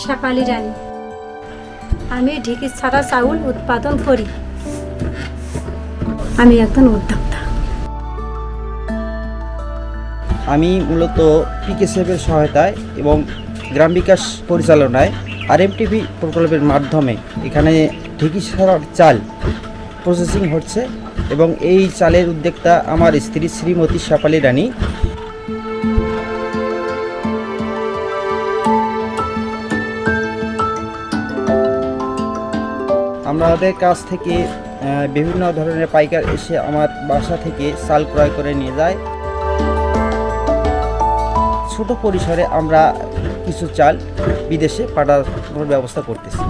শেফালি রানী। আমি ঢেঁকি ছাড়া চাউল উৎপাদন করি। আমি একজন উদ্যোক্তা। আমি মূলত পিকেসেফের সহায়তায় এবং গ্রাম বিকাশ পরিচালনায় RMTV প্রকল্পের মাধ্যমে এখানে ঢেঁকি ছাড়ার চাল প্রসেসিং হচ্ছে এবং এই চালের উদ্যোক্তা আমার স্ত্রী শ্রীমতী শেফালি রানী। আমাদের কাছ থেকে বিভিন্ন ধরনের পাইকার এসে আমার বাসা থেকে চাল ক্রয় করে নিয়ে যায়। ছোট পরিসরে আমরা কিছু চাল বিদেশে পাঠানোর ব্যবস্থা করতেছি।